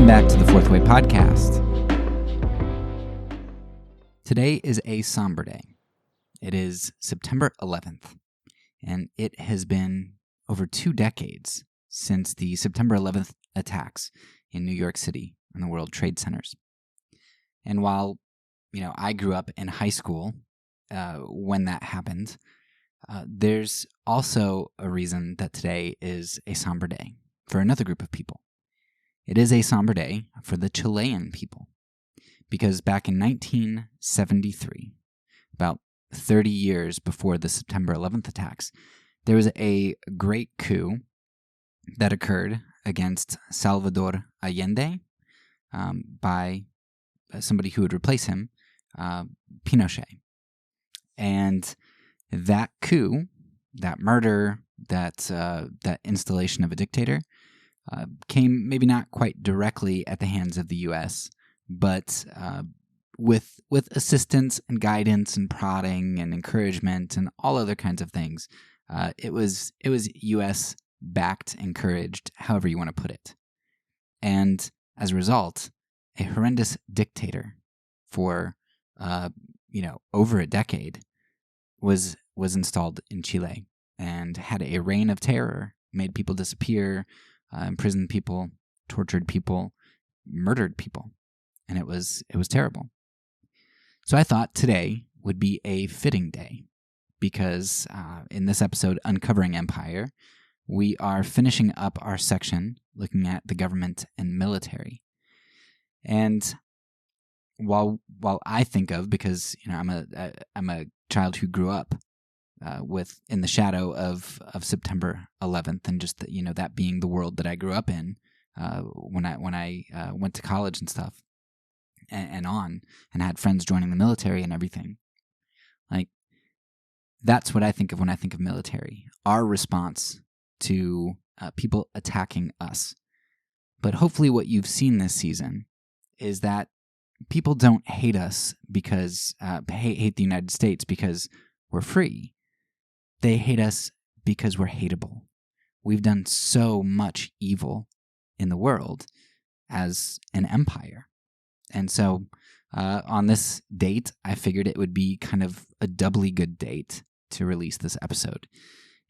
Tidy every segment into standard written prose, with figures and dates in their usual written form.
Welcome back to the Fourth Way Podcast. Today is a somber day. It is September 11th, and it has been over 2 decades since the September 11th attacks in New York City and the World Trade Centers. And while, I grew up in high school when that happened, there's also a reason that today is a somber day for another group of people. It is a somber day for the Chilean people, because back in 1973, about 30 years before the September 11th attacks, there was a great coup that occurred against Salvador Allende by somebody who would replace him, Pinochet. And that coup, that murder, that installation of a dictator, came maybe not quite directly at the hands of the U.S., but with assistance and guidance and prodding and encouragement and all other kinds of things. It was U.S. backed, encouraged, however you want to put it. And as a result, a horrendous dictator for over a decade was installed in Chile and had a reign of terror, made people disappear, imprisoned people, tortured people, murdered people, and it was terrible. So I thought today would be a fitting day because in this episode, Uncovering Empire, we are finishing up our section looking at the government and military. And while I think of, because I'm a child who grew up in the shadow of September 11th, and just that being the world that I grew up in when I went to college and stuff, and had friends joining the military and everything. Like, that's what I think of when I think of military. Our response to people attacking us. But hopefully, what you've seen this season is that people don't hate us because hate the United States because we're free. They hate us because we're hateable. We've done so much evil in the world as an empire. And so on this date, I figured it would be kind of a doubly good date to release this episode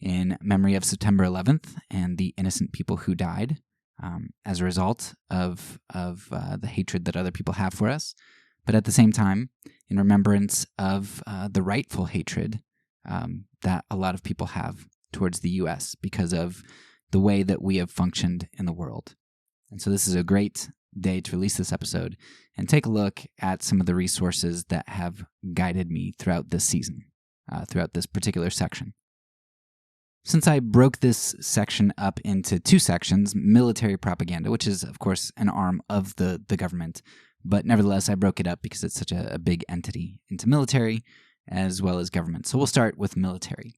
in memory of September 11th and the innocent people who died as a result of the hatred that other people have for us, but at the same time, in remembrance of the rightful hatred that a lot of people have towards the U.S. because of the way that we have functioned in the world. And so this is a great day to release this episode and take a look at some of the resources that have guided me throughout this season, throughout this particular section. Since I broke this section up into 2 sections, military propaganda, which is, of course, an arm of the government, but nevertheless, I broke it up because it's such a big entity, into military as well as government. So we'll start with military.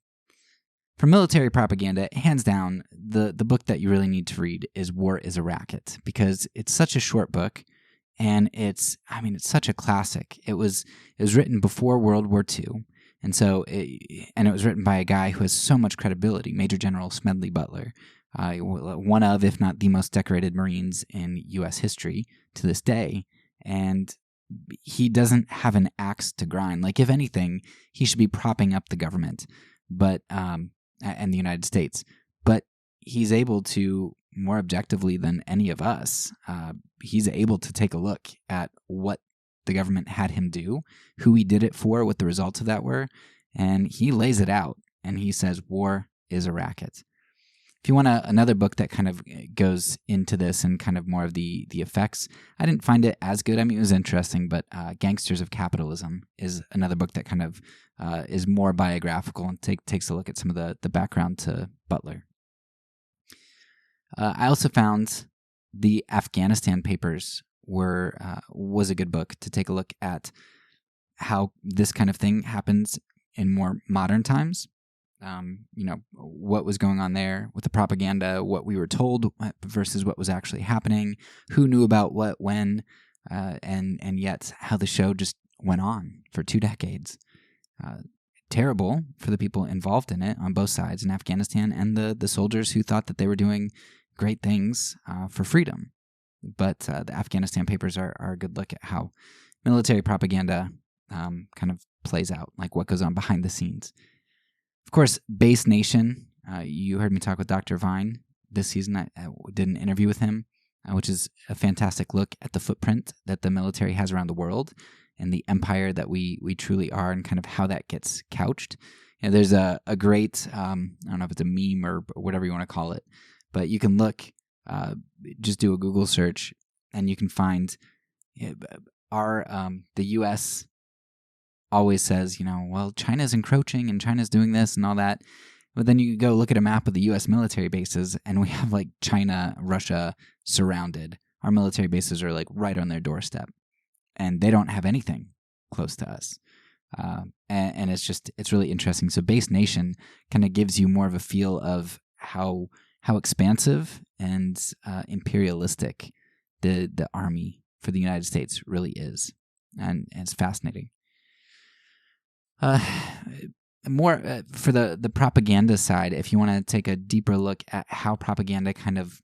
For military propaganda, hands down, the book that you really need to read is War is a Racket, because it's such a short book, and it's such a classic. It was written before World War II, and it was written by a guy who has so much credibility, Major General Smedley Butler, one of, if not the most decorated Marines in U.S. history to this day, and he doesn't have an axe to grind. Like, if anything, he should be propping up the government, but and the United States. But he's able to, more objectively than any of us, he's able to take a look at what the government had him do, who he did it for, what the results of that were, and he lays it out, and he says war is a racket. If you want another book that kind of goes into this and kind of more of the effects, I didn't find it as good. I mean, it was interesting, but Gangsters of Capitalism is another book that kind of is more biographical and takes a look at some of the background to Butler. I also found the Afghanistan Papers was a good book to take a look at how this kind of thing happens in more modern times. What was going on there with the propaganda, what we were told versus what was actually happening, who knew about what when, and yet how the show just went on for 2 decades. Terrible for the people involved in it on both sides in Afghanistan and the soldiers who thought that they were doing great things for freedom. but the Afghanistan papers are a good look at how military propaganda kind of plays out, like what goes on behind the scenes. Of course, Base Nation, you heard me talk with Dr. Vine this season. I did an interview with him, which is a fantastic look at the footprint that the military has around the world and the empire that we truly are, and kind of how that gets couched. You know, there's a great, I don't know if it's a meme or whatever you want to call it, but you can look, just do a Google search, and you can find the U.S. always says, well, China's encroaching and China's doing this and all that. But then you go look at a map of the U.S. military bases, and we have like China, Russia surrounded. Our military bases are like right on their doorstep, and they don't have anything close to us. And it's really interesting. So Base Nation kind of gives you more of a feel of how expansive and imperialistic the army for the United States really is, and it's fascinating. More for the propaganda side, if you want to take a deeper look at how propaganda kind of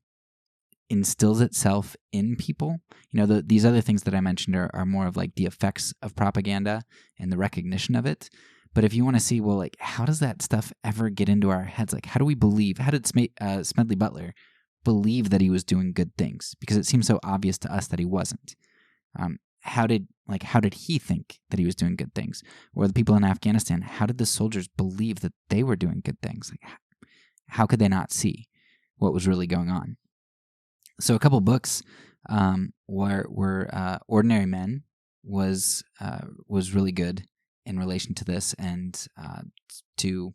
instills itself in people, these other things that I mentioned are more of like the effects of propaganda and the recognition of it. But if you want to see, well, like, how does that stuff ever get into our heads? Like, how did Smedley Butler believe that he was doing good things? Because it seems so obvious to us that he wasn't. How did he think that he was doing good things? Or the people in Afghanistan, how did the soldiers believe that they were doing good things? Like, how could they not see what was really going on? So a couple books were Ordinary Men was really good in relation to this, and to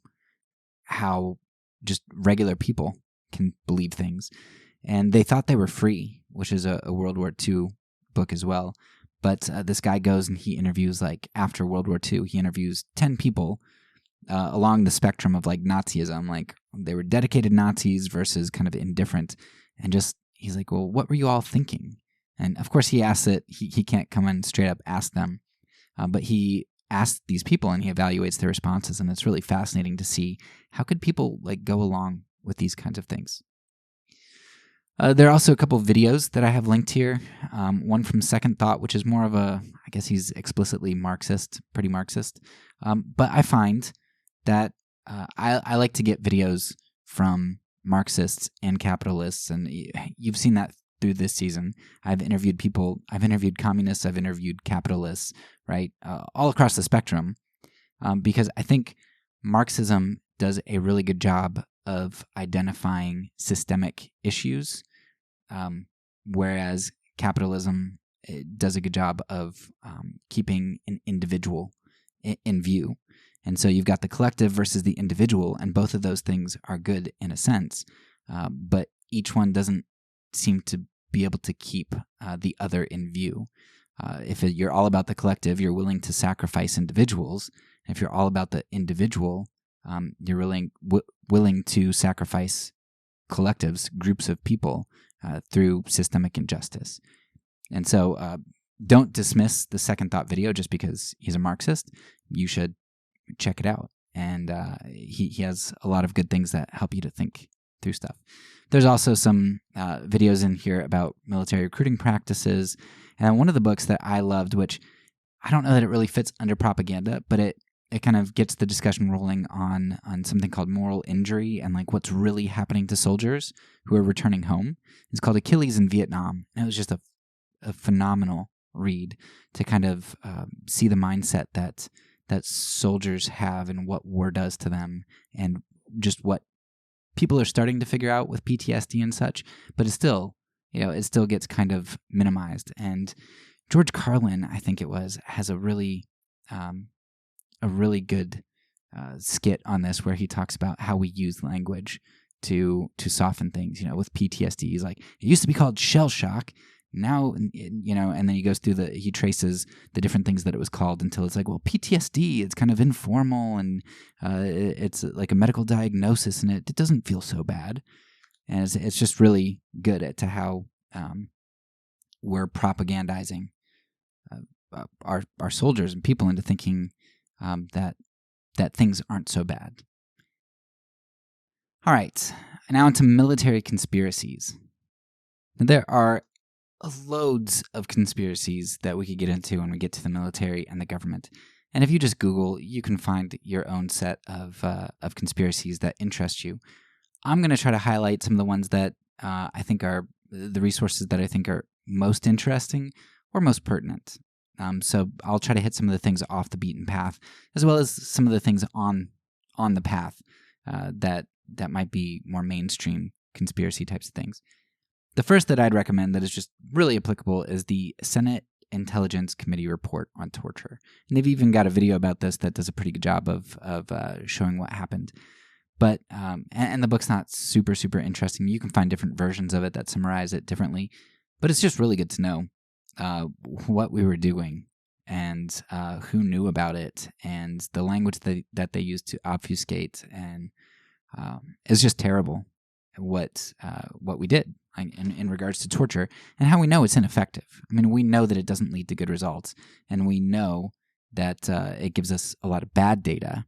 how just regular people can believe things. And They Thought They Were Free, which is a World War II book as well. But this guy goes and he interviews, like, after World War II, he interviews 10 people along the spectrum of, like, Nazism. Like, they were dedicated Nazis versus kind of indifferent. And just, he's like, well, what were you all thinking? And, of course, he asks it. He can't come and straight up ask them. But he asks these people and he evaluates their responses. And it's really fascinating to see how could people, like, go along with these kinds of things. There are also a couple of videos that I have linked here. One from Second Thought, which is more of I guess he's explicitly Marxist, pretty Marxist. But I find that I like to get videos from Marxists and capitalists, and you've seen that through this season. I've interviewed people, I've interviewed communists, I've interviewed capitalists, right? All across the spectrum, because I think Marxism does a really good job of identifying systemic issues, whereas capitalism does a good job of keeping an individual in view. And so you've got the collective versus the individual, and both of those things are good in a sense, but each one doesn't seem to be able to keep the other in view. If you're all about the collective, you're willing to sacrifice individuals. And if you're all about the individual, you're willing to sacrifice collectives, groups of people, through systemic injustice. And so don't dismiss the Second Thought video just because he's a Marxist. You should check it out. And he has a lot of good things that help you to think through stuff. There's also some videos in here about military recruiting practices. And one of the books that I loved, which I don't know that it really fits under propaganda, but it kind of gets the discussion rolling on something called moral injury and like what's really happening to soldiers who are returning home. It's called Achilles in Vietnam. And it was just a phenomenal read to kind of see the mindset that soldiers have and what war does to them, and just what people are starting to figure out with PTSD and such. But it still gets kind of minimized. And George Carlin, I think it was, has a really good skit on this where he talks about how we use language to soften things. With PTSD, he's like, it used to be called shell shock. Now, and then he goes through he traces the different things that it was called until it's like, well, PTSD, it's kind of informal, and it's like a medical diagnosis, and it doesn't feel so bad. And it's just really good to how we're propagandizing our soldiers and people into thinking that things aren't so bad. All right, now into military conspiracies. There are loads of conspiracies that we could get into when we get to the military and the government. And if you just Google, you can find your own set of conspiracies that interest you. I'm going to try to highlight some of the ones that I think are the resources that I think are most interesting or most pertinent. So I'll try to hit some of the things off the beaten path, as well as some of the things on the path that might be more mainstream conspiracy types of things. The first that I'd recommend that is just really applicable is the Senate Intelligence Committee report on torture. And they've even got a video about this that does a pretty good job of showing what happened. But and the book's not super, super interesting. You can find different versions of it that summarize it differently. But it's just really good to know what we were doing and who knew about it and the language that they used to obfuscate. And it's just terrible what we did in regards to torture and how we know it's ineffective. I mean, we know that it doesn't lead to good results, and we know that it gives us a lot of bad data.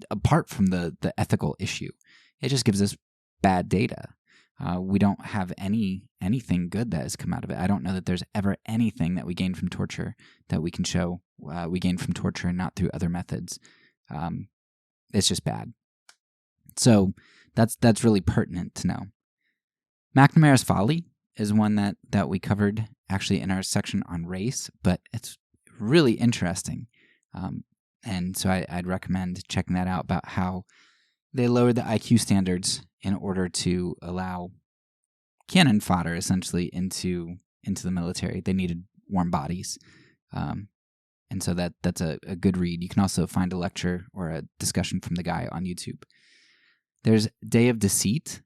Apart from the ethical issue, it just gives us bad data. We don't have anything good that has come out of it. I don't know that there's ever anything that we gain from torture that we can show we gain from torture and not through other methods. It's just bad. So that's really pertinent to know. McNamara's Folly is one that we covered actually in our section on race, but it's really interesting. And so I'd recommend checking that out about how they lowered the IQ standards in order to allow cannon fodder essentially into the military. They needed warm bodies. And so that's a good read. You can also find a lecture or a discussion from the guy on YouTube. There's Day of Deceit.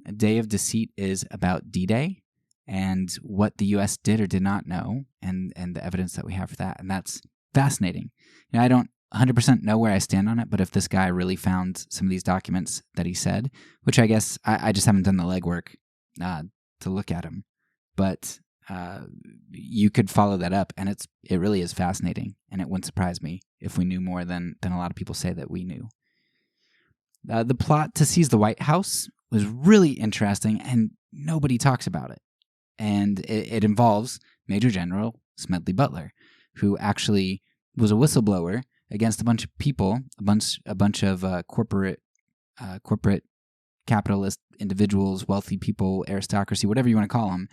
A Day of Deceit is about D-Day and what the U.S. did or did not know and the evidence that we have for that. And that's fascinating. You know, I don't 100% know where I stand on it, but if this guy really found some of these documents that he said, which I guess I just haven't done the legwork to look at them, but you could follow that up, and it really is fascinating, and it wouldn't surprise me if we knew more than a lot of people say that we knew. The plot to seize the White House was really interesting, and nobody talks about it. And it involves Major General Smedley Butler, who actually was a whistleblower against a bunch of people, a bunch of corporate capitalist individuals, wealthy people, aristocracy, whatever you want to call them,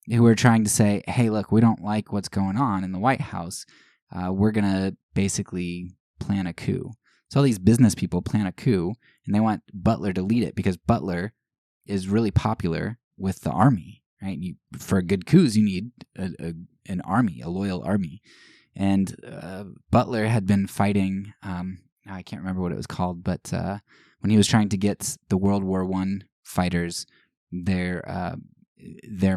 who were trying to say, hey, look, we don't like what's going on in the White House. We're going to basically plan a coup. So all these business people plan a coup, and they want Butler to lead it because Butler is really popular with the army, right? For good coups, you need an army, a loyal army. And Butler had been fighting, I can't remember what it was called, but when he was trying to get the World War I fighters their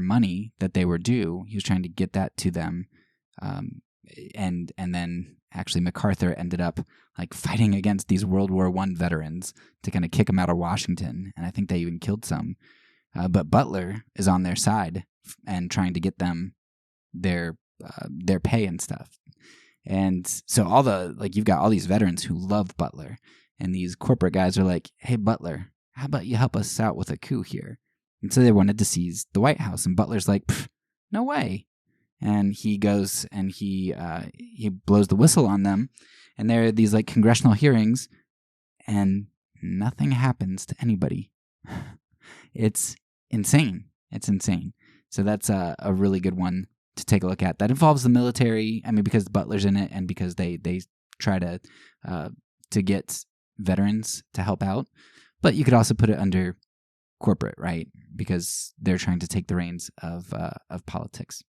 money that they were due, he was trying to get that to them. And then actually MacArthur ended up like fighting against these World War I veterans to kind of kick them out of Washington. And I think they even killed some. But Butler is on their side and trying to get them their pay and stuff. And so you've got all these veterans who love Butler, and these corporate guys are like, hey, Butler, how about you help us out with a coup here? And so they wanted to seize the White House, and Butler's like, no way. And he goes and he blows the whistle on them, and there are these like congressional hearings, and nothing happens to anybody. It's insane. It's insane. So that's a really good one to take a look at. That involves the military. I mean, because Butler's in it, and because they try to get veterans to help out. But you could also put it under corporate, right? Because they're trying to take the reins of politics.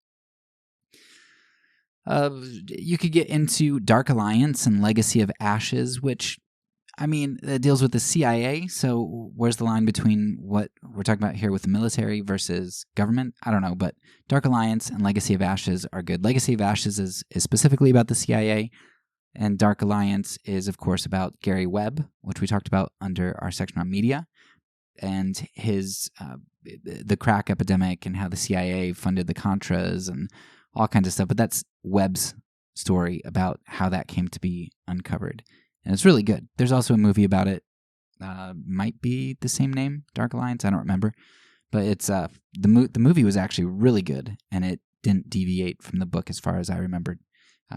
You could get into Dark Alliance and Legacy of Ashes, which, I mean, it deals with the CIA. So where's the line between what we're talking about here with the military versus government? I don't know, but Dark Alliance and Legacy of Ashes are good. Legacy of Ashes is specifically about the CIA, and Dark Alliance is, of course, about Gary Webb, which we talked about under our section on media, and his the crack epidemic and how the CIA funded the Contras and all kinds of stuff. But that's Webb's story about how that came to be uncovered. And it's really good. There's also a movie about it. Might be the same name, Dark Alliance. I don't remember. But it's the movie was actually really good, and it didn't deviate from the book as far as I remembered.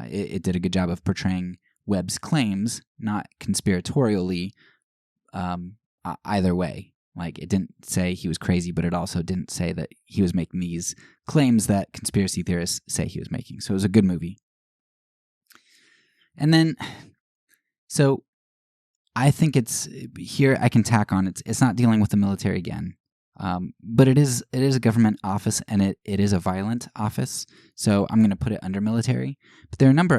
It did a good job of portraying Webb's claims, not conspiratorially, either way. Like, it didn't say he was crazy, but it also didn't say that he was making these claims that conspiracy theorists say he was making. So it was a good movie. And then, so I think it's here I can tack on, it's not dealing with the military again. But it is a government office, and it is a violent office. So I'm going to put it under military. But there are a number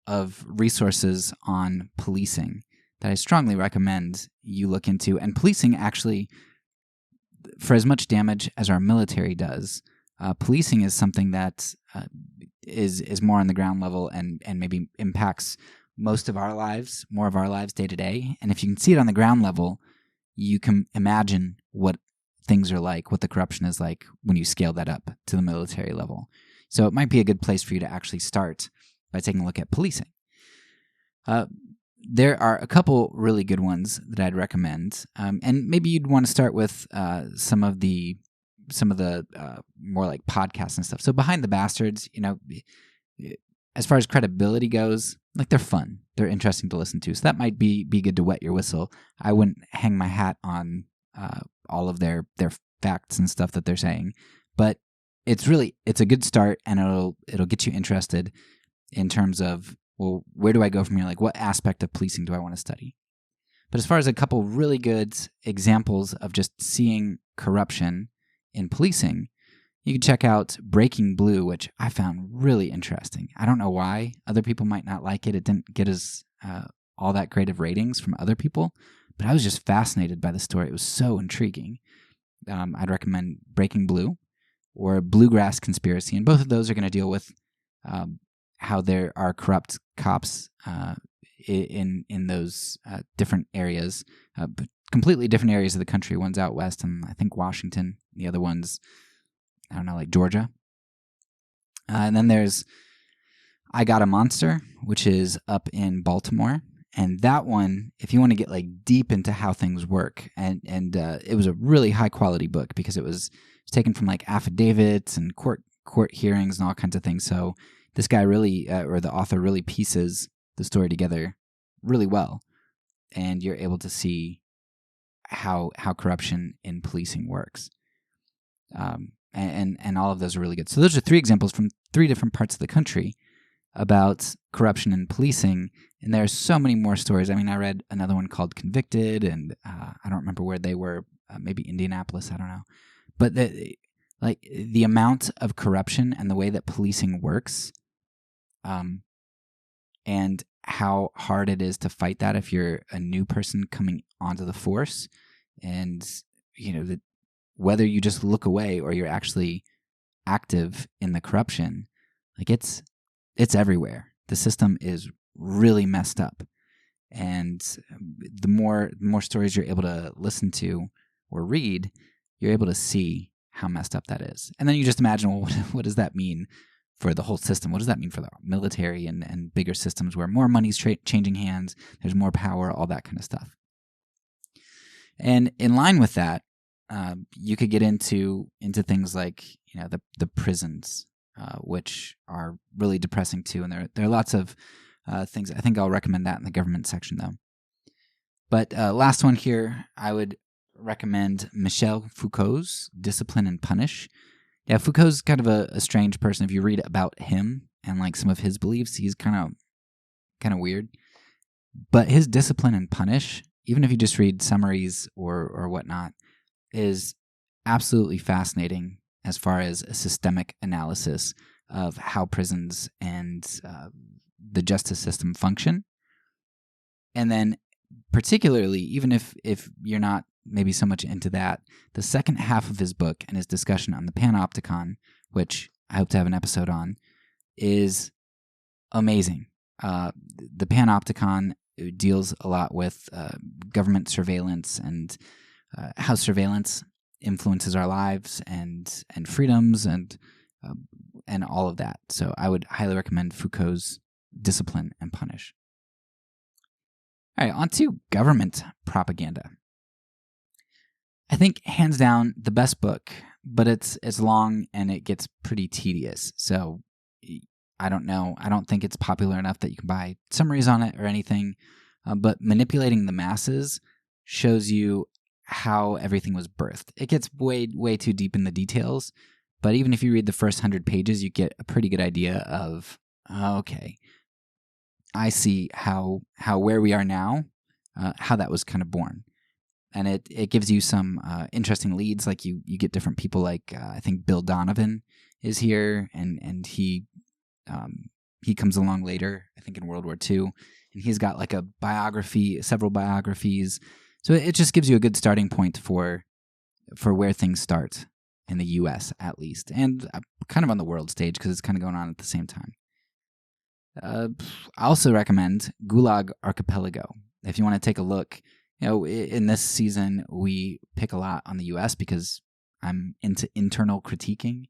of resources on policing that I strongly recommend you look into. And policing actually, for as much damage as our military does, policing is something that is more on the ground level and maybe impacts most of our lives, more of our lives day to day. And if you can see it on the ground level, you can imagine what things are like, what the corruption is like when you scale that up to the military level. So it might be a good place for you to actually start by taking a look at policing. There are a couple really good ones that I'd recommend, and maybe you'd want to start with some of the more like podcasts and stuff. So Behind the Bastards, as far as credibility goes, like, they're fun, they're interesting to listen to. So that might be good to wet your whistle. I wouldn't hang my hat on all of their facts and stuff that they're saying, but it's a good start, and it'll get you interested in terms of, well, where do I go from here? Like, what aspect of policing do I want to study? But as far as a couple really good examples of just seeing corruption in policing, you can check out Breaking Blue, which I found really interesting. I don't know why other people might not like it. It didn't get us all that great of ratings from other people, but I was just fascinated by the story. It was so intriguing. I'd recommend Breaking Blue or Bluegrass Conspiracy, and both of those are going to deal with how there are corrupt cops in those different areas, but completely different areas of the country. One's out west, and I think Washington. The other one's, I don't know, like Georgia. And then there's I Got a Monster, which is up in Baltimore. And that one, if you want to get like deep into how things work, and it was a really high quality book because it was taken from like affidavits and court hearings and all kinds of things. So this guy really, or the author really pieces the story together really well, and you're able to see how corruption in policing works. And all of those are really good. So those are 3 examples from 3 different parts of the country about corruption in policing, and there are so many more stories. I mean, I read another one called Convicted, and I don't remember where they were, maybe Indianapolis, I don't know. But the amount of corruption and the way that policing works, and how hard it is to fight that if you're a new person coming onto the force, and whether you just look away or you're actually active in the corruption, like it's everywhere. The system is really messed up, and the more stories you're able to listen to or read, you're able to see how messed up that is. And then you just imagine, well, what does that mean for the whole system? What does that mean for the military and bigger systems where more money's changing hands, there's more power, all that kind of stuff. And in line with that, you could get into things like the prisons, which are really depressing too. And there are lots of things. I think I'll recommend that in the government section though. But last one here, I would recommend Michel Foucault's Discipline and Punish. Yeah, Foucault's kind of a strange person. If you read about him and like some of his beliefs, he's kind of weird. But his Discipline and Punish, even if you just read summaries or whatnot, is absolutely fascinating as far as a systemic analysis of how prisons and the justice system function. And then particularly, even if you're not maybe so much into that, the second half of his book and his discussion on the panopticon, which I hope to have an episode on, is amazing. The panopticon deals a lot with government surveillance and how surveillance influences our lives and freedoms and all of that. So I would highly recommend Foucault's Discipline and Punish. All right, on to government propaganda. I think hands down the best book, but it's long and it gets pretty tedious. So I don't know. I don't think it's popular enough that you can buy summaries on it or anything. But Manipulating the Masses shows you how everything was birthed. It gets way too deep in the details, but even if you read the first 100 pages, you get a pretty good idea of okay, I see how where we are now, how that was kind of born. And it gives you some interesting leads. Like you get different people. Like I think Bill Donovan is here, and he comes along later. I think in World War II, and he's got like a biography, several biographies. So it just gives you a good starting point for where things start in the U.S. at least, and kind of on the world stage because it's kind of going on at the same time. I also recommend Gulag Archipelago if you want to take a look. You know, in this season, we pick a lot on the U.S. because I'm into internal critiquing.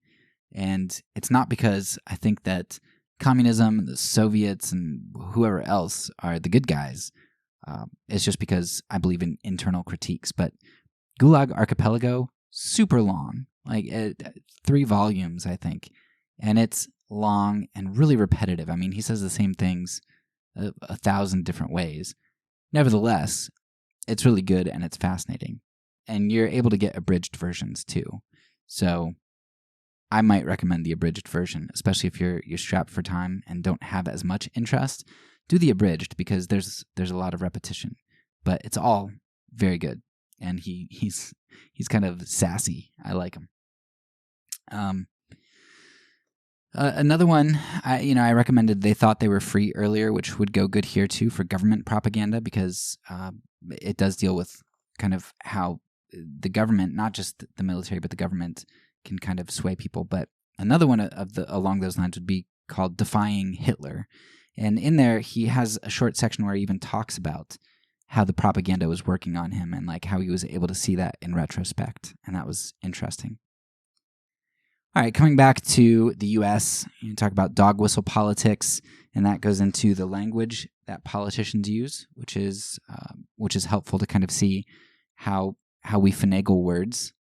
And it's not because I think that communism, the Soviets, and whoever else are the good guys. It's just because I believe in internal critiques. But Gulag Archipelago, super long, like 3 volumes, I think. And it's long and really repetitive. I mean, he says the same things 1,000 different ways. Nevertheless, it's really good and it's fascinating. And you're able to get abridged versions too. So I might recommend the abridged version, especially if you're strapped for time and don't have as much interest. Do the abridged because there's a lot of repetition, but it's all very good. And he's kind of sassy. I like him. Another one, I recommended They Thought They Were Free earlier, which would go good here too for government propaganda because it does deal with kind of how the government, not just the military, but the government can kind of sway people. But another one along those lines would be called Defying Hitler. And in there, he has a short section where he even talks about how the propaganda was working on him and like how he was able to see that in retrospect. And that was interesting. All right, coming back to the U.S., you talk about dog whistle politics, and that goes into the language that politicians use, which is helpful to kind of see how we finagle words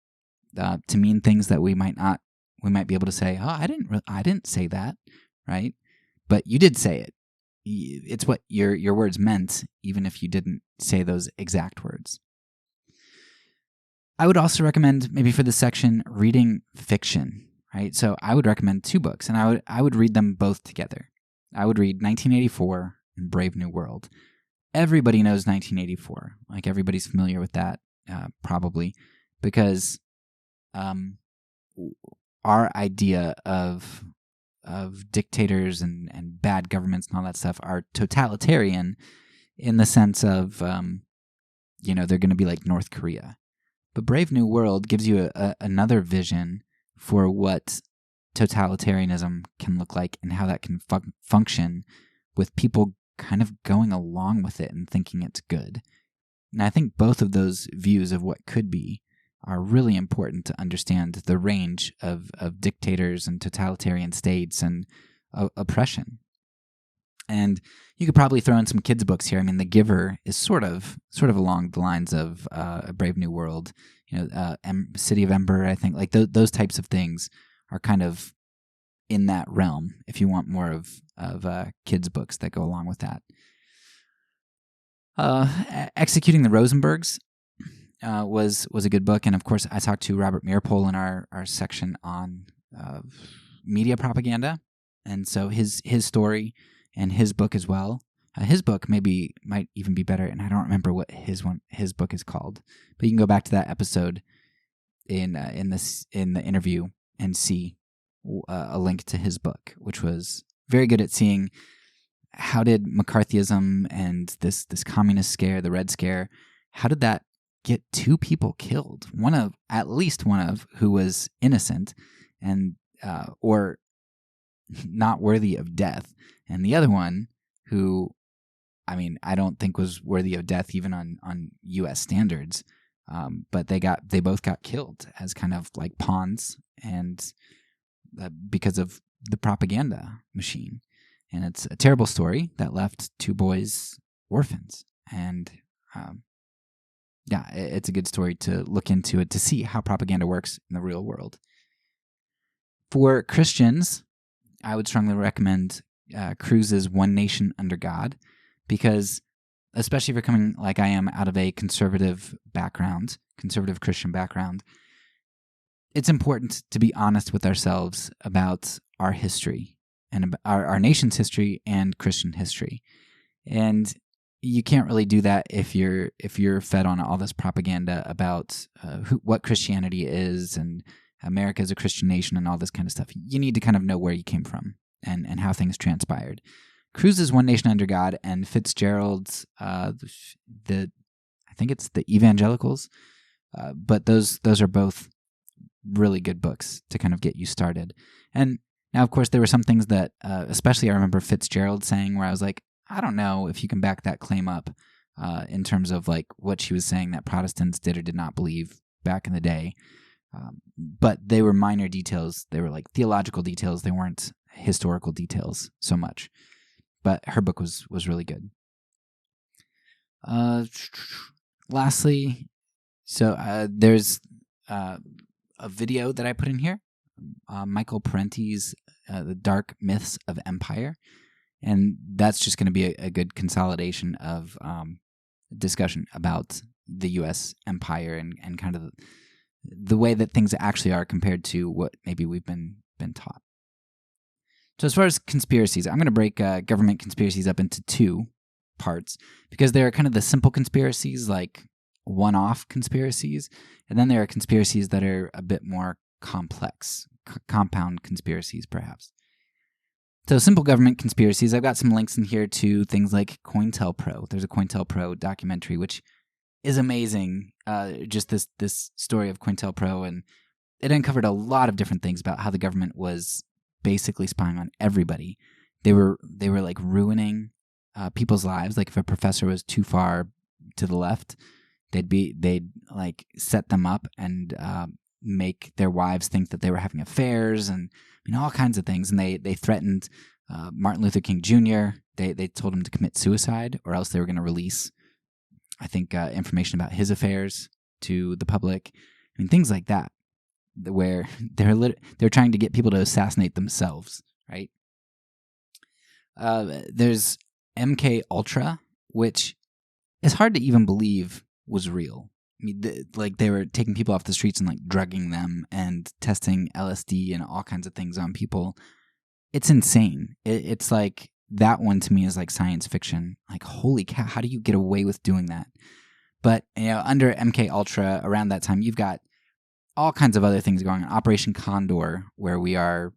to mean things that we might be able to say, oh, I didn't say that, right? But you did say it. It's what your words meant, even if you didn't say those exact words. I would also recommend maybe for this section reading fiction. Right, so I would recommend 2 books, and I would read them both together. I would read 1984 and Brave New World. Everybody knows 1984, like everybody's familiar with that, probably, because our idea of dictators and bad governments and all that stuff are totalitarian in the sense of they're going to be like North Korea. But Brave New World gives you another vision for what totalitarianism can look like and how that can function with people kind of going along with it and thinking it's good. And I think both of those views of what could be are really important to understand the range of dictators and totalitarian states and oppression. And you could probably throw in some kids' books here. I mean, The Giver is sort of along the lines of A Brave New World. City of Ember, I think, like those types of things are kind of in that realm. If you want more of kids' books that go along with that, Executing the Rosenbergs was a good book, and of course, I talked to Robert Mearpole in our section on media propaganda, and so his story and his book as well. His book might even be better, and I don't remember what his book is called. But you can go back to that episode in the interview and see a link to his book, which was very good at seeing how did McCarthyism and this communist scare, the Red Scare, how did that get 2 people killed? At least one of who was innocent and or not worthy of death, and the other one who, I mean, I don't think was worthy of death even on U.S. standards, but they both got killed as kind of like pawns, and because of the propaganda machine. And it's a terrible story that left 2 boys orphans, and yeah, it's a good story to look into it to see how propaganda works in the real world. For Christians, I would strongly recommend Cruz's One Nation Under God, because especially if you're coming like I am out of a conservative Christian background, it's important to be honest with ourselves about our history and about our nation's history and Christian history. And you can't really do that if you're fed on all this propaganda about what Christianity is and America is a Christian nation and all this kind of stuff. You need to kind of know where you came from and how things transpired. Cruz's One Nation Under God and Fitzgerald's I think it's the Evangelicals, but those are both really good books to kind of get you started. And now, of course, there were some things that, especially I remember Fitzgerald saying, where I was like, I don't know if you can back that claim up in terms of like what she was saying that Protestants did or did not believe back in the day. But they were minor details. They were like theological details. They weren't historical details so much. But her book was really good. Lastly, so there's a video that I put in here, Michael Parenti's The Dark Myths of Empire. And that's just going to be a good consolidation of discussion about the U.S. empire and kind of the way that things actually are compared to what maybe we've been taught. So as far as conspiracies, I'm going to break government conspiracies up into two parts, because there are kind of the simple conspiracies, like one-off conspiracies, and then there are conspiracies that are a bit more complex, compound conspiracies perhaps. So simple government conspiracies, I've got some links in here to things like COINTELPRO. There's a COINTELPRO documentary, which is amazing. Just this story of COINTELPRO, and it uncovered a lot of different things about how the government was basically spying on everybody. They were like ruining people's lives. Like if a professor was too far to the left, they'd like set them up and make their wives think that they were having affairs, and all kinds of things. And they threatened Martin Luther King Jr. They told him to commit suicide, or else they were going to release, I think, information about his affairs to the public. Things like that, where they're trying to get people to assassinate themselves, right? There's MK Ultra, which is hard to even believe was real. Like they were taking people off the streets and like drugging them and testing LSD and all kinds of things on people. It's insane. It's like, that one to me is like science fiction. Like, holy cow, how do you get away with doing that? But under MK Ultra, around that time, you've got all kinds of other things going on. Operation Condor, where we are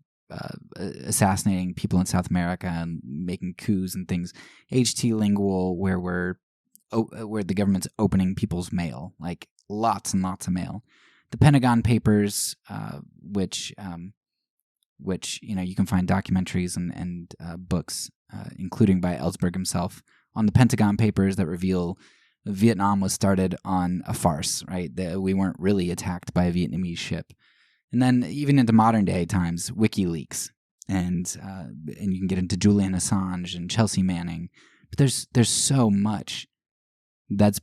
assassinating people in South America and making coups and things. HT Lingual, where the government's opening people's mail, like lots and lots of mail. The Pentagon Papers, which you can find documentaries and books, including by Ellsberg himself, on the Pentagon Papers that reveal Vietnam was started on a farce, right? We weren't really attacked by a Vietnamese ship. And then even into modern day times, WikiLeaks, and you can get into Julian Assange and Chelsea Manning. But there's so much that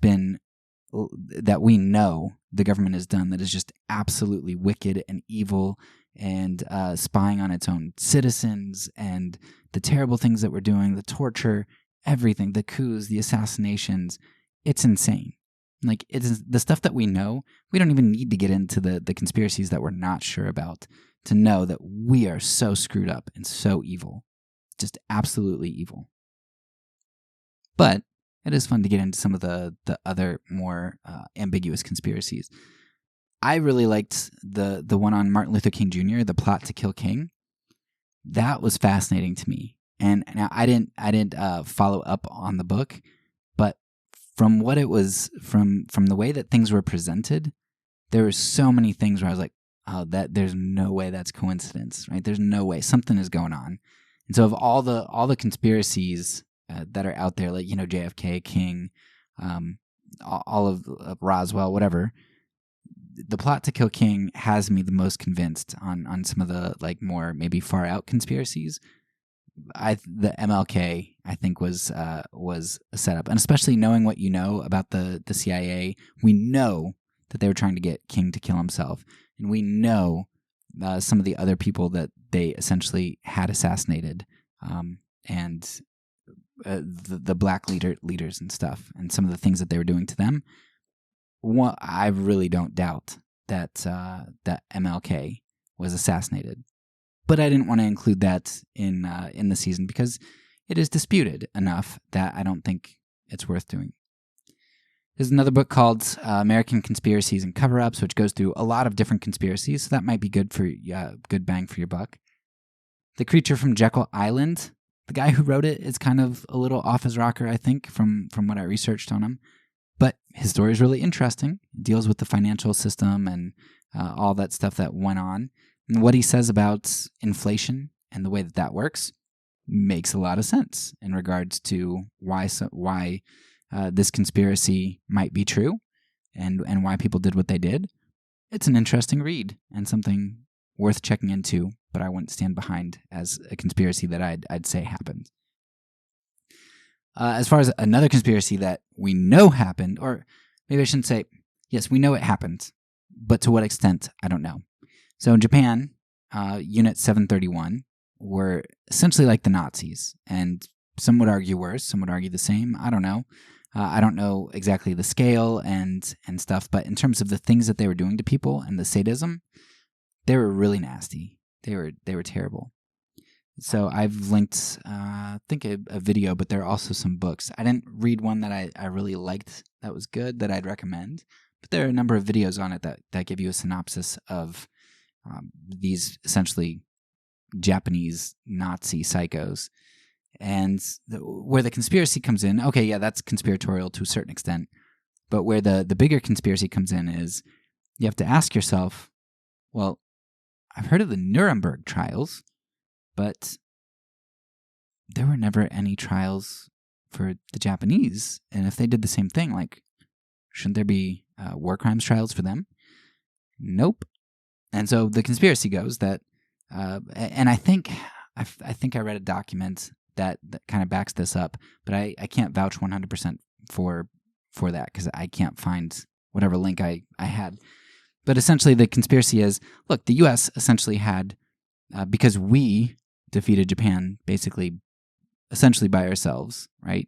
we know the government has done that is just absolutely wicked and evil, and spying on its own citizens, and the terrible things that we're doing, the torture, everything, the coups, the assassinations. It's insane. Like, it's the stuff that we know. We don't even need to get into the conspiracies that we're not sure about to know that we are so screwed up and so evil. Just absolutely evil. But it is fun to get into some of the other more ambiguous conspiracies. I really liked the one on Martin Luther King Jr., the plot to kill King. That was fascinating to me. And now I didn't follow up on the book, but from what it was, from the way that things were presented, there were so many things where I was like, oh, there's no way that's coincidence, right? There's no way, something is going on. And so of all the conspiracies that are out there, like, JFK, King, all of Roswell, whatever, the plot to kill King has me the most convinced on some of the like more maybe far out conspiracies. the MLK, I think, was a setup, and especially knowing what you know about the CIA, we know that they were trying to get King to kill himself, and we know some of the other people that they essentially had assassinated, and the black leaders and stuff, and some of the things that they were doing to them. Well, I really don't doubt that that MLK was assassinated. But I didn't want to include that in the season because it is disputed enough that I don't think it's worth doing. There's another book called American Conspiracies and Cover-Ups, which goes through a lot of different conspiracies, so that might be good bang for your buck. The Creature from Jekyll Island, the guy who wrote it is kind of a little off his rocker, I think, from what I researched on him. But his story is really interesting. It deals with the financial system and all that stuff that went on. And what he says about inflation and the way that works makes a lot of sense in regards to why this conspiracy might be true and why people did what they did. It's an interesting read and something worth checking into, but I wouldn't stand behind as a conspiracy that I'd say happened. As far as another conspiracy that we know happened, or maybe I shouldn't say, yes, we know it happened, but to what extent, I don't know. So in Japan, Unit 731 were essentially like the Nazis, and some would argue worse, some would argue the same. I don't know. I don't know exactly the scale and stuff, but in terms of the things that they were doing to people and the sadism, they were really nasty. They were terrible. So I've linked, I think a video, but there are also some books. I didn't read one that I really liked that was good that I'd recommend, but there are a number of videos on it that give you a synopsis of these essentially Japanese Nazi psychos. And where the conspiracy comes in, okay, yeah, that's conspiratorial to a certain extent. But where the bigger conspiracy comes in is you have to ask yourself, well, I've heard of the Nuremberg trials, but there were never any trials for the Japanese. And if they did the same thing, like, shouldn't there be war crimes trials for them? Nope. And so the conspiracy goes that, and I think I read a document that kind of backs this up, but I can't vouch 100% for that because I can't find whatever link I had. But essentially the conspiracy is, look, the U.S. essentially had, because we defeated Japan basically, essentially by ourselves, right?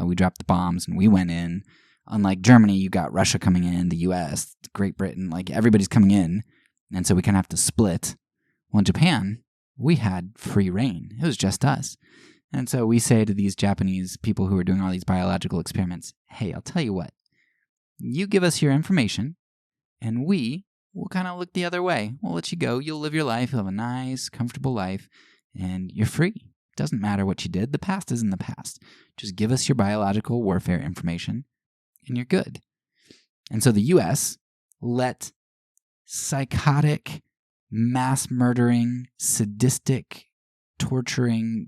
We dropped the bombs and we went in. Unlike Germany, you got Russia coming in, the U.S., Great Britain, like everybody's coming in. And so we kind of have to split. Well, in Japan, we had free reign. It was just us. And so we say to these Japanese people who are doing all these biological experiments, hey, I'll tell you what. You give us your information, and we will kind of look the other way. We'll let you go. You'll live your life. You'll have a nice, comfortable life, and you're free. Doesn't matter what you did. The past is in the past. Just give us your biological warfare information, and you're good. And so the U.S. let psychotic, mass-murdering, sadistic, torturing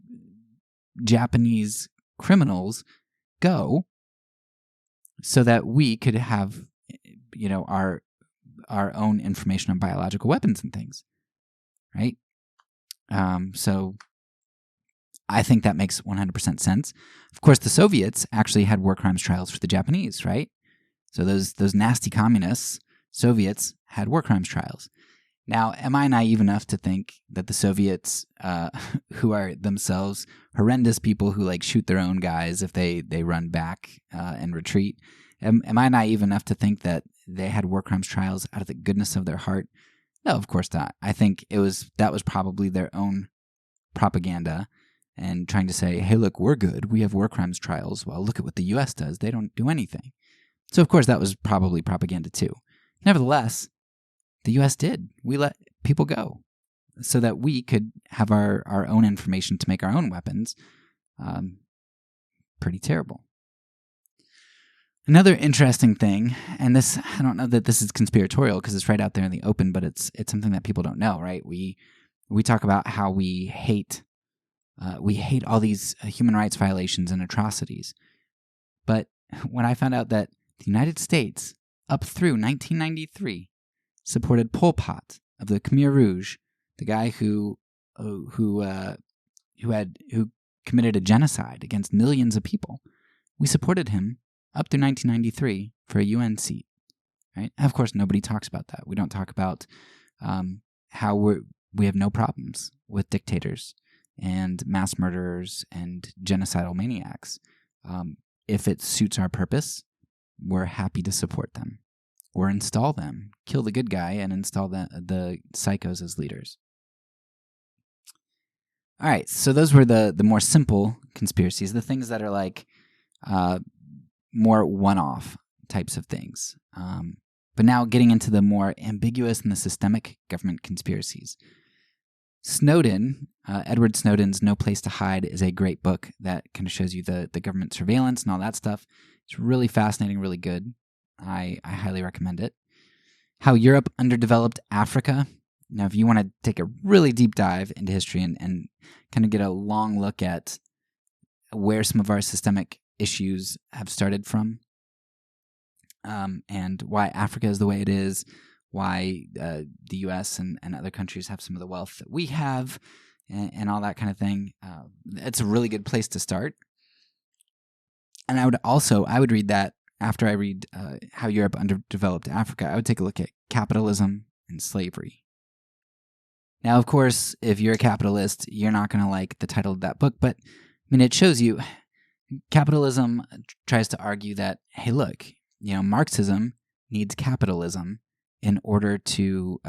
Japanese criminals go so that we could have, our own information on biological weapons and things, right? So I think that makes 100% sense. Of course, the Soviets actually had war crimes trials for the Japanese, right? So those nasty communists, Soviets, had war crimes trials. Now, am I naive enough to think that the Soviets, who are themselves horrendous people who shoot their own guys if they run back and retreat, am I naive enough to think that they had war crimes trials out of the goodness of their heart? No, of course not. I think that was probably their own propaganda and trying to say, hey, look, we're good. We have war crimes trials. Well, look at what the U.S. does. They don't do anything. So, of course, that was probably propaganda too. Nevertheless, the U.S. did. We let people go so that we could have our own information to make our own weapons. Pretty terrible. Another interesting thing, and this, I don't know that this is conspiratorial because it's right out there in the open, but it's something that people don't know, right? We talk about how we hate all these human rights violations and atrocities. But when I found out that the United States, up through 1993, supported Pol Pot of the Khmer Rouge, the guy who who committed a genocide against millions of people. We supported him up through 1993 for a UN seat, right? Of course, nobody talks about that. We don't talk about how we have no problems with dictators and mass murderers and genocidal maniacs. If it suits our purpose, we're happy to support them or install them, kill the good guy and install the psychos as leaders. All right, so those were the more simple conspiracies, the things that are like more one-off types of things. But now getting into the more ambiguous and the systemic government conspiracies. Snowden, Edward Snowden's No Place to Hide is a great book that kind of shows you the government surveillance and all that stuff. It's really fascinating, really good. I highly recommend it. How Europe underdeveloped Africa. Now, if you want to take a really deep dive into history and kind of get a long look at where some of our systemic issues have started from, and why Africa is the way it is, why the U.S. and other countries have some of the wealth that we have, and all that kind of thing, it's a really good place to start. And I would read that after I read How Europe Underdeveloped Africa. I would take a look at capitalism and slavery. Now, of course, if you're a capitalist, you're not going to like the title of that book, but I mean, it shows you capitalism tries to argue that, hey, look, Marxism needs capitalism in order to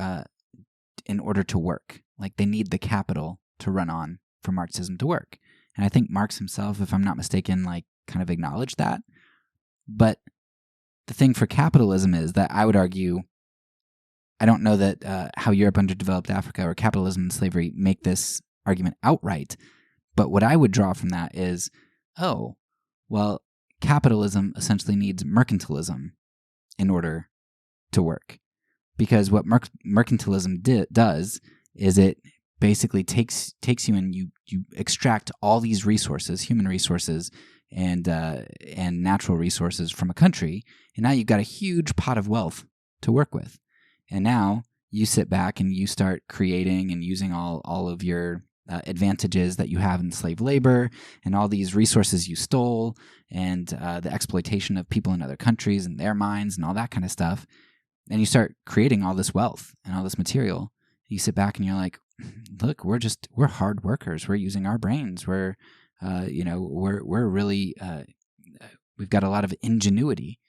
work. Like, they need the capital to run on for Marxism to work. And I think Marx himself, if I'm not mistaken, like kind of acknowledged that. But the thing for capitalism is that I would argue, I don't know that How Europe Underdeveloped Africa or Capitalism and Slavery make this argument outright, but what I would draw from that is, capitalism essentially needs mercantilism in order to work. Because what mercantilism does is it basically takes you and you extract all these resources, human resources and natural resources from a country, and now you've got a huge pot of wealth to work with. And now you sit back and you start creating and using all of your advantages that you have in slave labor and all these resources you stole and the exploitation of people in other countries and their mines and all that kind of stuff. And you start creating all this wealth and all this material. You sit back and you're like, look, we're hard workers. We're using our brains. We're really, we've got a lot of ingenuity.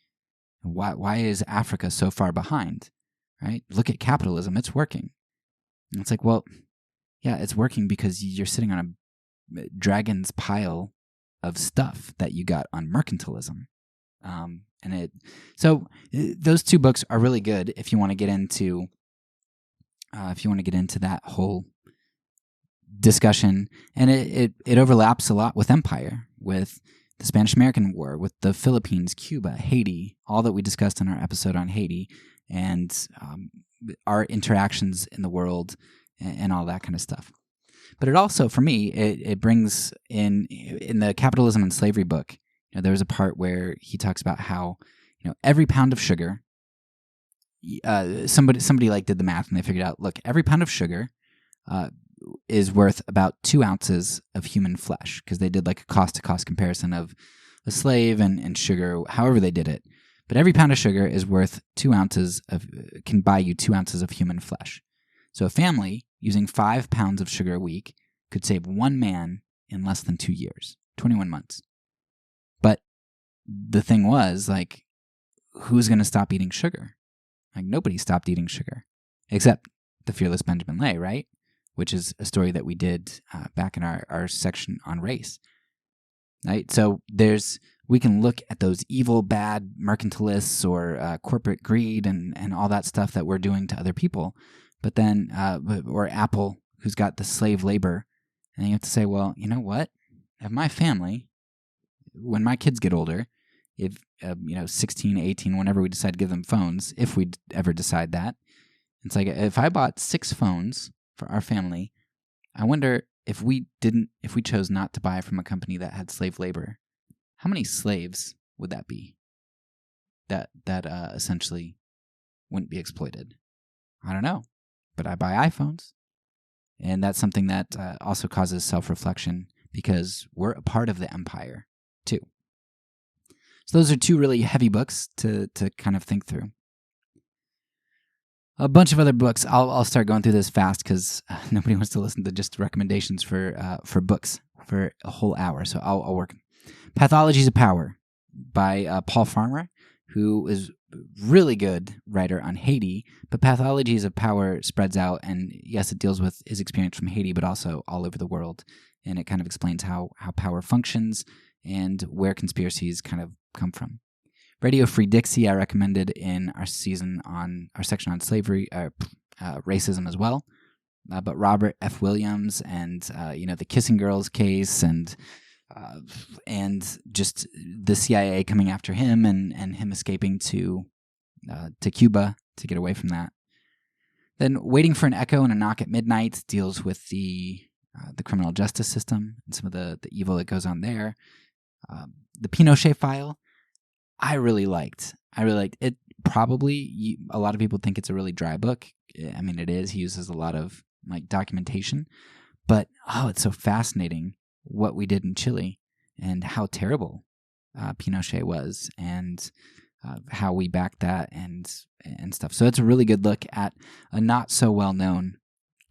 Why is Africa so far behind? Right? Look at capitalism. It's working. And it's like, well, yeah, it's working because you're sitting on a dragon's pile of stuff that you got on mercantilism. Those two books are really good if you want to get into that whole discussion. And it overlaps a lot with empire, with the Spanish-American War, with the Philippines, Cuba, Haiti, all that we discussed in our episode on Haiti, and our interactions in the world and all that kind of stuff. But it also, for me, it brings in the Capitalism and Slavery book, there was a part where he talks about how, every pound of sugar, somebody like did the math and they figured out, look, every pound of sugar is worth about 2 ounces of human flesh, because they did like a cost-to-cost comparison of a slave and sugar, however they did it. But every pound of sugar is worth 2 ounces can buy you 2 ounces of human flesh. So a family using 5 pounds of sugar a week could save one man in less than 2 years, 21 months. But the thing was, like, who's going to stop eating sugar? Like, nobody stopped eating sugar, except the fearless Benjamin Lay, right? Which is a story that we did back in our section on race, right? So we can look at those evil, bad mercantilists or corporate greed and all that stuff that we're doing to other people, but then, or Apple, who's got the slave labor, and you have to say, well, you know what? If my family, when my kids get older, if 16, 18, whenever we decide to give them phones, if we ever decide that, it's like, if I bought 6 phones for our family, I wonder if we chose not to buy from a company that had slave labor, how many slaves would that be that essentially wouldn't be exploited? I don't know, but I buy iPhones. And that's something that also causes self-reflection because we're a part of the empire too. So those are two really heavy books to kind of think through. A bunch of other books. I'll start going through this fast because nobody wants to listen to just recommendations for books for a whole hour. So I'll work. Pathologies of Power by Paul Farmer, who is a really good writer on Haiti. But Pathologies of Power spreads out, and yes, it deals with his experience from Haiti, but also all over the world. And it kind of explains how power functions and where conspiracies kind of come from. Radio Free Dixie, I recommended in our section on slavery, racism as well. But Robert F. Williams and the Kissing Girls case and just the CIA coming after him and him escaping to Cuba to get away from that. Then Waiting for an Echo and a Knock at Midnight deals with the criminal justice system and some of the evil that goes on there. The Pinochet File, I really liked it. Probably a lot of people think it's a really dry book. I mean, it is. He uses a lot of documentation, but it's so fascinating what we did in Chile and how terrible Pinochet was, and how we backed that and stuff. So it's a really good look at a not so well known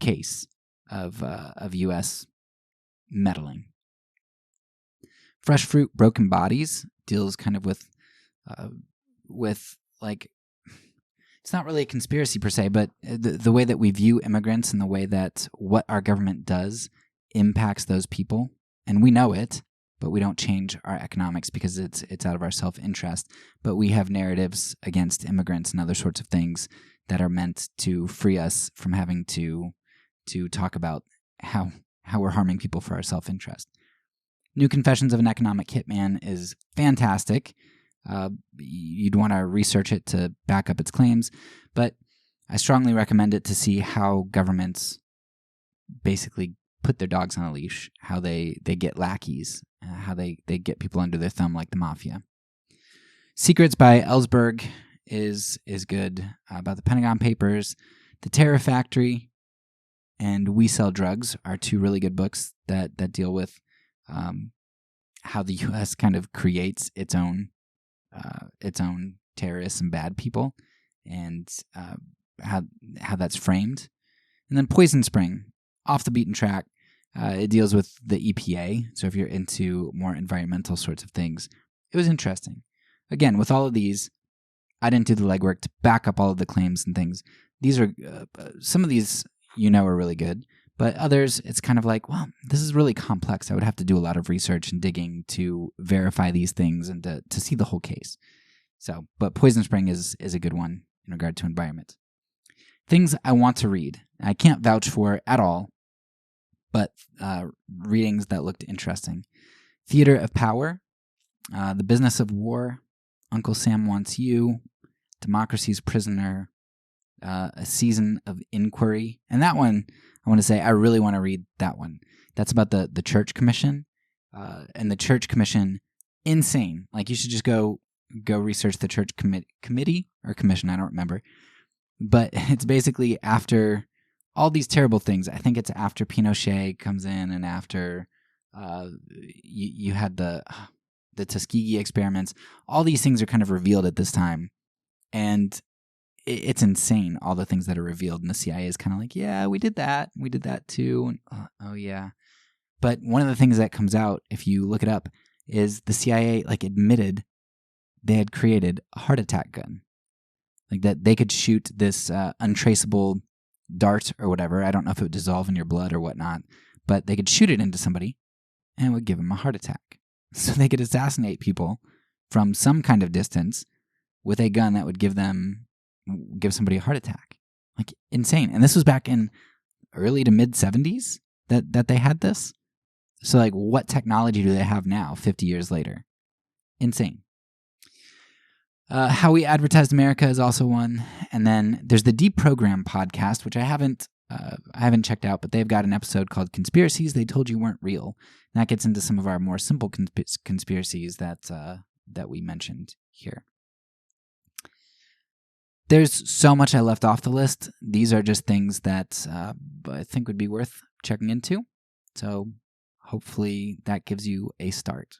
case of U.S. meddling. Fresh Fruit, Broken Bodies deals kind of with it's not really a conspiracy per se, but the way that we view immigrants and the way that what our government does impacts those people. And we know it, but we don't change our economics because it's out of our self-interest. But we have narratives against immigrants and other sorts of things that are meant to free us from having to talk about how we're harming people for our self-interest. New Confessions of an Economic Hitman is fantastic. You'd want to research it to back up its claims, but I strongly recommend it to see how governments basically put their dogs on a leash, how they get lackeys, how they get people under their thumb like the mafia. Secrets by Ellsberg is good, about the Pentagon Papers. The Terror Factory and We Sell Drugs are two really good books that deal with how the U.S. kind of creates its own terrorists and bad people, and how that's framed. And then Poison Spring, Off the Beaten Track. It deals with the EPA, so if you're into more environmental sorts of things, it was interesting. Again, with all of these, I didn't do the legwork to back up all of the claims and things. These are some of these are really good, but others, it's kind of like, well, this is really complex. I would have to do a lot of research and digging to verify these things and to see the whole case. So, but Poison Spring is a good one in regard to environment. Things I want to read. I can't vouch for at all, but readings that looked interesting. Theater of Power, The Business of War, Uncle Sam Wants You, Democracy's Prisoner, A Season of Inquiry. And that one, I want to say, I really want to read that one. That's about the Church Commission. And the Church Commission, insane. Like, you should just go research the Church Committee or Commission, I don't remember. But it's basically after all these terrible things. I think it's after Pinochet comes in and after you had the Tuskegee experiments. All these things are kind of revealed at this time. And it's insane, all the things that are revealed. And the CIA is kind of like, yeah, we did that. We did that too. And, oh, yeah. But one of the things that comes out, if you look it up, is the CIA admitted they had created a heart attack gun. Like that they could shoot this untraceable dart or whatever. I don't know if it would dissolve in your blood or whatnot, but they could shoot it into somebody and it would give them a heart attack. So they could assassinate people from some kind of distance with a gun that would give somebody a heart attack. Like, insane. And this was back in early to mid 70s that they had this. So what technology do they have now 50 years later? Insane. How We Advertised America is also one. And then there's the Deprogram podcast, which I haven't checked out, but they've got an episode called Conspiracies They Told You Weren't Real. And that gets into some of our more simple conspiracies that we mentioned here. There's so much I left off the list. These are just things that I think would be worth checking into. So hopefully that gives you a start.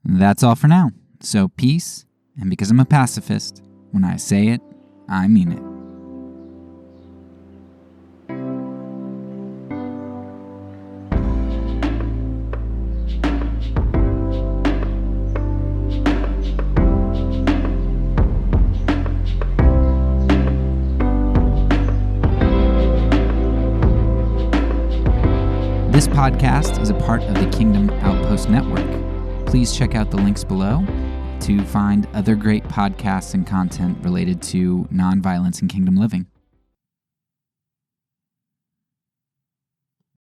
That's all for now. So peace, and because I'm a pacifist, when I say it, I mean it. This podcast is a part of the Kingdom Outpost Network. Please check out the links below to find other great podcasts and content related to nonviolence and kingdom living.